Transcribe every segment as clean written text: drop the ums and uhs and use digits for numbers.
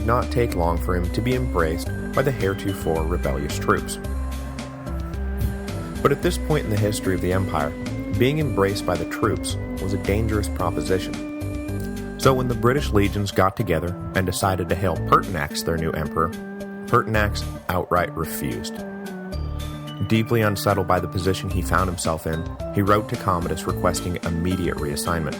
not take long for him to be embraced by the heretofore rebellious troops. But at this point in the history of the Empire, being embraced by the troops was a dangerous proposition. So when the British legions got together and decided to hail Pertinax their new emperor, Pertinax outright refused. Deeply unsettled by the position he found himself in, he wrote to Commodus requesting immediate reassignment.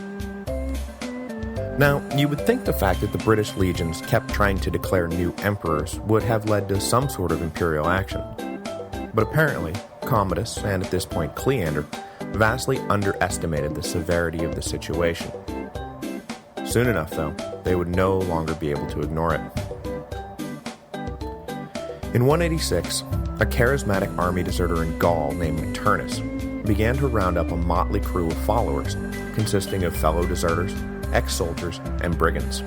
Now, you would think the fact that the British legions kept trying to declare new emperors would have led to some sort of imperial action. But apparently, Commodus, and at this point Cleander, vastly underestimated the severity of the situation. Soon enough, though, they would no longer be able to ignore it. In 186, a charismatic army deserter in Gaul named Maternus began to round up a motley crew of followers consisting of fellow deserters, ex-soldiers, and brigands.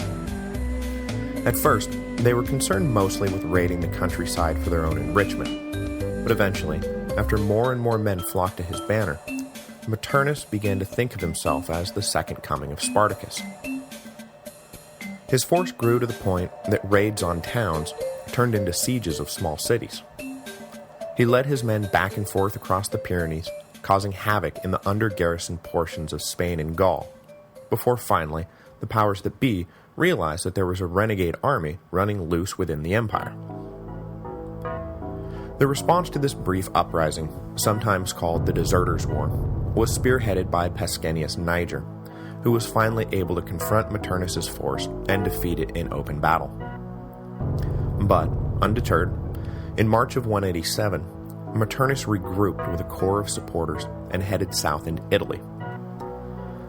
At first, they were concerned mostly with raiding the countryside for their own enrichment, but eventually, after more and more men flocked to his banner, Maternus began to think of himself as the second coming of Spartacus. His force grew to the point that raids on towns turned into sieges of small cities. He led his men back and forth across the Pyrenees, causing havoc in the under-garrisoned portions of Spain and Gaul, before finally the powers that be realized that there was a renegade army running loose within the empire. The response to this brief uprising, sometimes called the Deserters' War, was spearheaded by Pescennius Niger, who was finally able to confront Maternus' force and defeat it in open battle. But, undeterred, in March of 187, Maternus regrouped with a corps of supporters and headed south into Italy.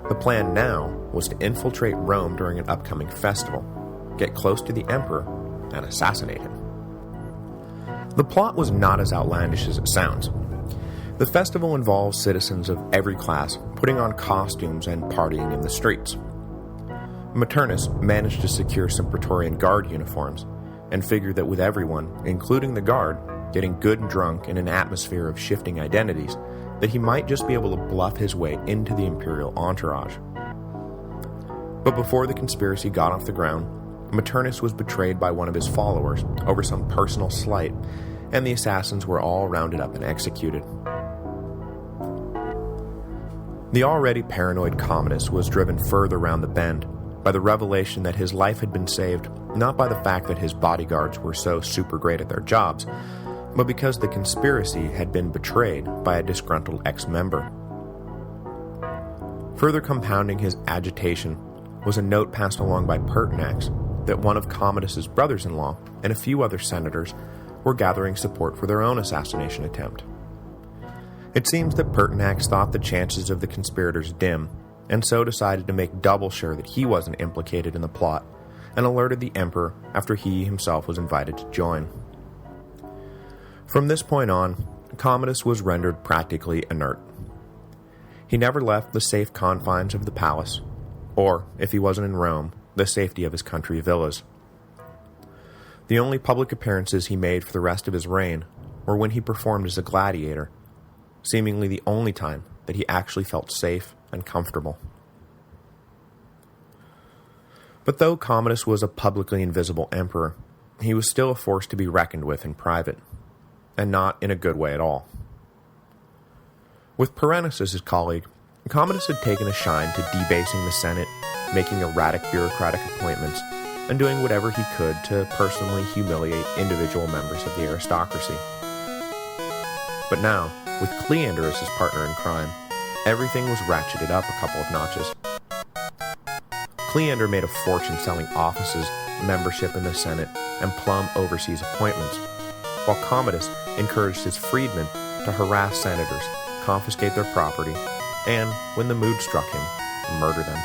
The plan now was to infiltrate Rome during an upcoming festival, get close to the emperor, and assassinate him. The plot was not as outlandish as it sounds. The festival involves citizens of every class putting on costumes and partying in the streets. Maternus managed to secure some Praetorian Guard uniforms, and figured that with everyone, including the guard, getting good and drunk in an atmosphere of shifting identities, that he might just be able to bluff his way into the imperial entourage. But before the conspiracy got off the ground, Maternus was betrayed by one of his followers over some personal slight, and the assassins were all rounded up and executed. The already paranoid Commodus was driven further round the bend by the revelation that his life had been saved not by the fact that his bodyguards were so super great at their jobs, but because the conspiracy had been betrayed by a disgruntled ex-member. Further compounding his agitation was a note passed along by Pertinax that one of Commodus's brothers-in-law and a few other senators were gathering support for their own assassination attempt. It seems that Pertinax thought the chances of the conspirators dim, and so decided to make double sure that he wasn't implicated in the plot, and alerted the emperor after he himself was invited to join. From this point on, Commodus was rendered practically inert. He never left the safe confines of the palace, or, if he wasn't in Rome, the safety of his country villas. The only public appearances he made for the rest of his reign were when he performed as a gladiator, seemingly the only time that he actually felt safe and comfortable. But though Commodus was a publicly invisible emperor, he was still a force to be reckoned with in private, and not in a good way at all. With Perennis as his colleague, Commodus had taken a shine to debasing the Senate, making erratic bureaucratic appointments, and doing whatever he could to personally humiliate individual members of the aristocracy. But now, with Cleander as his partner in crime, everything was ratcheted up a couple of notches. Cleander made a fortune selling offices, membership in the Senate, and plum overseas appointments, while Commodus encouraged his freedmen to harass senators, confiscate their property, and, when the mood struck him, murder them.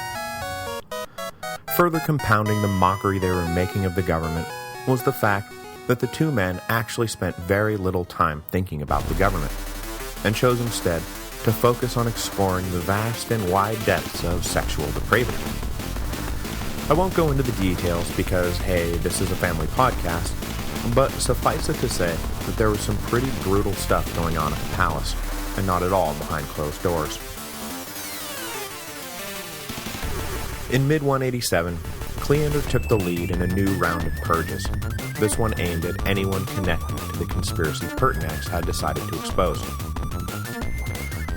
Further compounding the mockery they were making of the government was the fact that the two men actually spent very little time thinking about the government, and chose instead to focus on exploring the vast and wide depths of sexual depravity. I won't go into the details because, hey, this is a family podcast, but suffice it to say that there was some pretty brutal stuff going on at the palace, and not at all behind closed doors. In mid-187, Cleander took the lead in a new round of purges, this one aimed at anyone connected to the conspiracy Pertinax had decided to expose.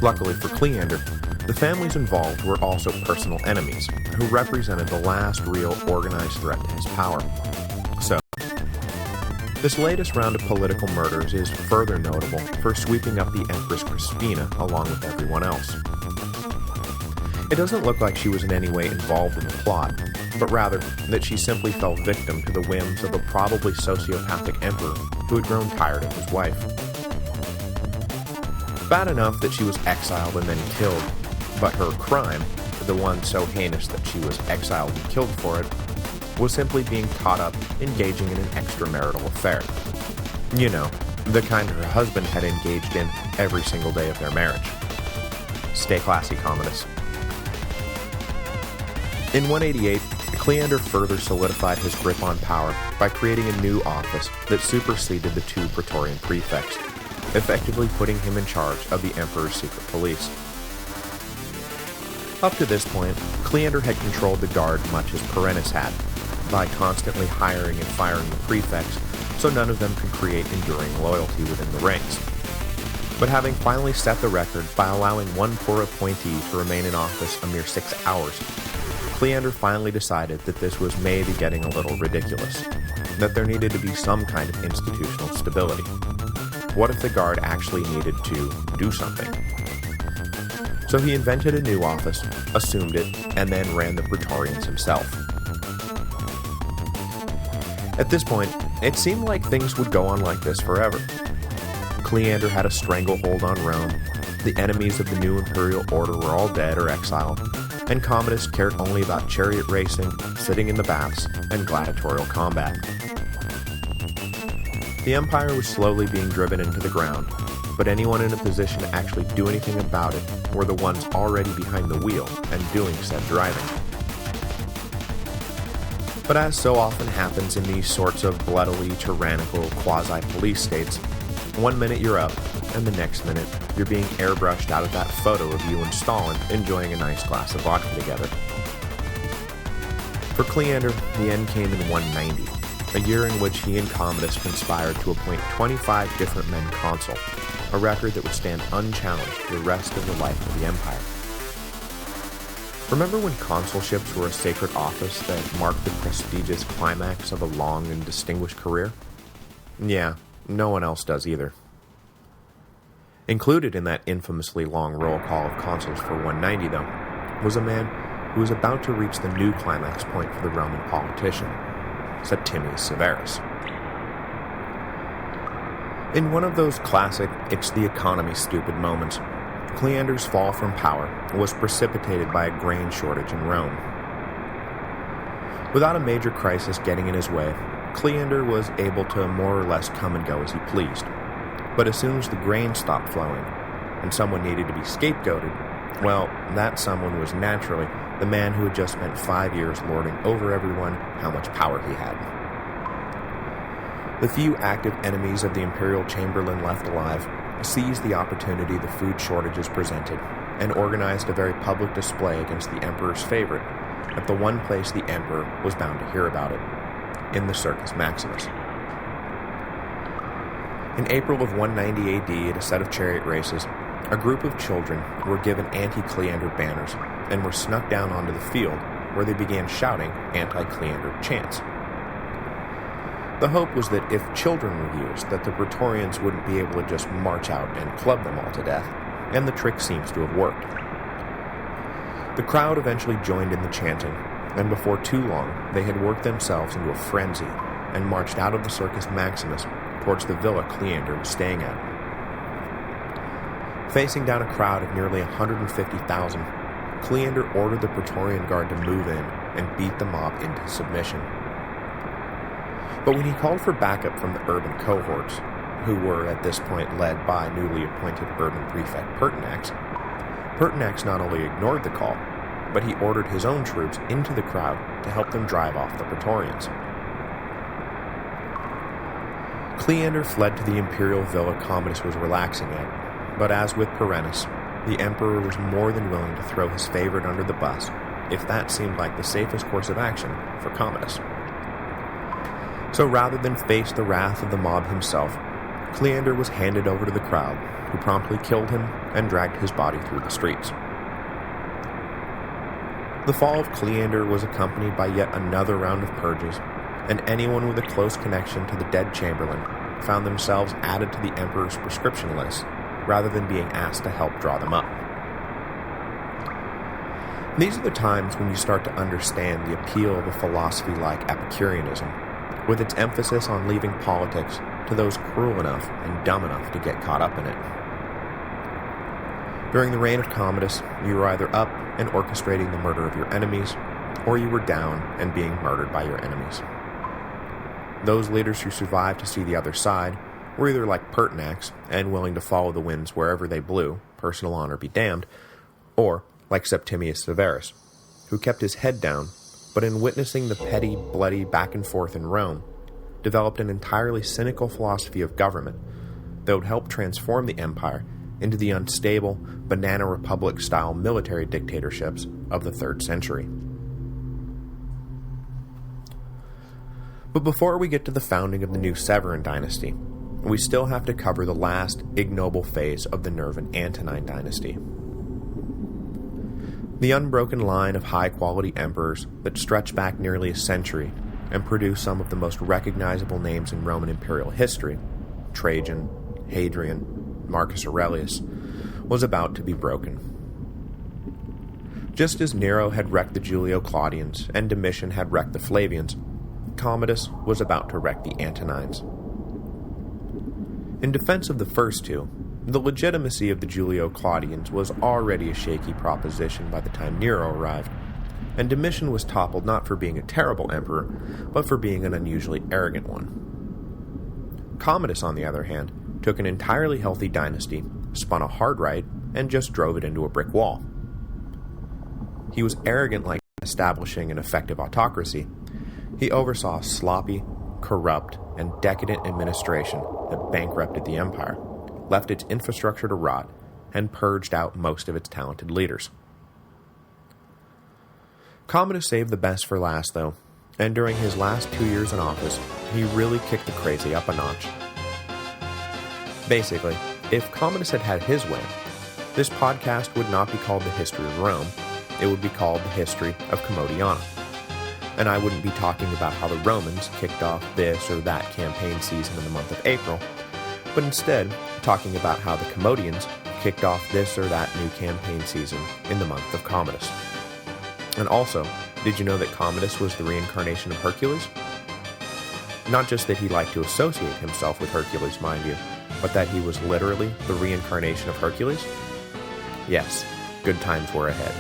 Luckily for Cleander, the families involved were also personal enemies, who represented the last real organized threat to his power. So, this latest round of political murders is further notable for sweeping up the Empress Crispina along with everyone else. It doesn't look like she was in any way involved in the plot, but rather that she simply fell victim to the whims of a probably sociopathic emperor who had grown tired of his wife. Bad enough that she was exiled and then killed, but her crime, the one so heinous that she was exiled and killed for it, was simply being caught up engaging in an extramarital affair. You know, the kind her husband had engaged in every single day of their marriage. Stay classy, Commodus. In 188, Cleander further solidified his grip on power by creating a new office that superseded the two Praetorian prefects, effectively putting him in charge of the Emperor's secret police. Up to this point, Cleander had controlled the guard much as Perennis had, by constantly hiring and firing the prefects so none of them could create enduring loyalty within the ranks. But having finally set the record by allowing one poor appointee to remain in office a mere 6 hours, Cleander finally decided that this was maybe getting a little ridiculous, that there needed to be some kind of institutional stability. What if the guard actually needed to do something? So he invented a new office, assumed it, and then ran the Praetorians himself. At this point, it seemed like things would go on like this forever. Cleander had a stranglehold on Rome, the enemies of the new imperial order were all dead or exiled, and Commodus cared only about chariot racing, sitting in the baths, and gladiatorial combat. The empire was slowly being driven into the ground, but anyone in a position to actually do anything about it were the ones already behind the wheel and doing said driving. But as so often happens in these sorts of bloodily tyrannical quasi-police states, one minute you're up, and the next minute you're being airbrushed out of that photo of you and Stalin enjoying a nice glass of vodka together. For Cleander, the end came in 190, a year in which he and Commodus conspired to appoint 25 different men consul, a record that would stand unchallenged for the rest of the life of the empire. Remember when consulships were a sacred office that marked the prestigious climax of a long and distinguished career? Yeah, no one else does either. Included in that infamously long roll call of consuls for 190, though, was a man who was about to reach the new climax point for the Roman politician, Septimius Severus. In one of those classic, it's the economy stupid moments, Cleander's fall from power was precipitated by a grain shortage in Rome. Without a major crisis getting in his way, Cleander was able to more or less come and go as he pleased. But as soon as the grain stopped flowing, and someone needed to be scapegoated, well, that someone was naturally the man who had just spent 5 years lording over everyone how much power he had. The few active enemies of the imperial chamberlain left alive seized the opportunity the food shortages presented, and organized a very public display against the emperor's favorite at the one place the emperor was bound to hear about it, in the Circus Maximus. In April of 190 AD, at a set of chariot races, a group of children were given anti-Cleander banners and were snuck down onto the field, where they began shouting anti-Cleander chants. The hope was that if children were used, that the Praetorians wouldn't be able to just march out and club them all to death, and the trick seems to have worked. The crowd eventually joined in the chanting, and before too long they had worked themselves into a frenzy and marched out of the Circus Maximus towards the villa Cleander was staying at. Facing down a crowd of nearly 150,000, Cleander ordered the Praetorian Guard to move in and beat the mob into submission. But when he called for backup from the urban cohorts, who were at this point led by newly appointed urban prefect Pertinax, Pertinax not only ignored the call, but he ordered his own troops into the crowd to help them drive off the Praetorians. Cleander fled to the imperial villa Commodus was relaxing at, but as with Perennis, the emperor was more than willing to throw his favorite under the bus if that seemed like the safest course of action for Commodus. So rather than face the wrath of the mob himself, Cleander was handed over to the crowd, who promptly killed him and dragged his body through the streets. The fall of Cleander was accompanied by yet another round of purges, and anyone with a close connection to the dead Chamberlain found themselves added to the emperor's prescription list, rather than being asked to help draw them up. These are the times when you start to understand the appeal of a philosophy like Epicureanism, with its emphasis on leaving politics to those cruel enough and dumb enough to get caught up in it. During the reign of Commodus, you were either up and orchestrating the murder of your enemies, or you were down and being murdered by your enemies. Those leaders who survived to see the other side were either like Pertinax and willing to follow the winds wherever they blew, personal honor be damned, or like Septimius Severus, who kept his head down, but in witnessing the petty, bloody back and forth in Rome, developed an entirely cynical philosophy of government that would help transform the empire into the unstable, banana republic-style military dictatorships of the 3rd century. But before we get to the founding of the new Severan dynasty, we still have to cover the last ignoble phase of the Nervan Antonine dynasty. The unbroken line of high-quality emperors that stretch back nearly a century and produce some of the most recognizable names in Roman imperial history, Trajan, Hadrian, Marcus Aurelius, was about to be broken. Just as Nero had wrecked the Julio-Claudians and Domitian had wrecked the Flavians, Commodus was about to wreck the Antonines. In defense of the first two, the legitimacy of the Julio-Claudians was already a shaky proposition by the time Nero arrived, and Domitian was toppled not for being a terrible emperor, but for being an unusually arrogant one. Commodus, on the other hand, took an entirely healthy dynasty, spun a hard right, and just drove it into a brick wall. He was arrogant like establishing an effective autocracy. He oversaw a sloppy, corrupt, and decadent administration that bankrupted the empire, left its infrastructure to rot, and purged out most of its talented leaders. Commodus saved the best for last, though, and during his last 2 years in office, he really kicked the crazy up a notch. Basically, if Commodus had had his way, this podcast would not be called The History of Rome, it would be called The History of Commodiana. And I wouldn't be talking about how the Romans kicked off this or that campaign season in the month of April, but instead talking about how the Commodians kicked off this or that new campaign season in the month of Commodus. And also, did you know that Commodus was the reincarnation of Hercules? Not just that he liked to associate himself with Hercules, mind you, but that he was literally the reincarnation of Hercules? Yes, good times were ahead.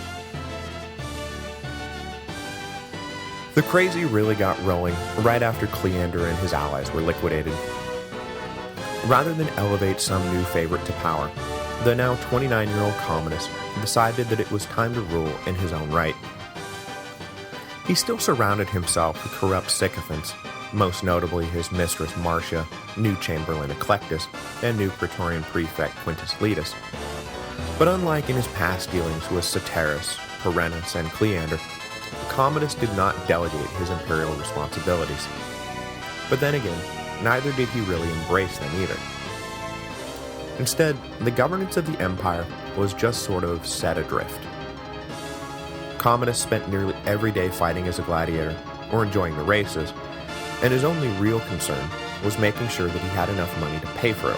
The crazy really got rolling right after Cleander and his allies were liquidated. Rather than elevate some new favorite to power, the now 29-year-old Commodus decided that it was time to rule in his own right. He still surrounded himself with corrupt sycophants, most notably his mistress Marcia, new chamberlain Eclectus, and new praetorian prefect Quintus Letus. But unlike in his past dealings with Satyrus, Perennis, and Cleander, Commodus did not delegate his imperial responsibilities. But then again, neither did he really embrace them either. Instead, the governance of the empire was just sort of set adrift. Commodus spent nearly every day fighting as a gladiator, or enjoying the races, and his only real concern was making sure that he had enough money to pay for it all.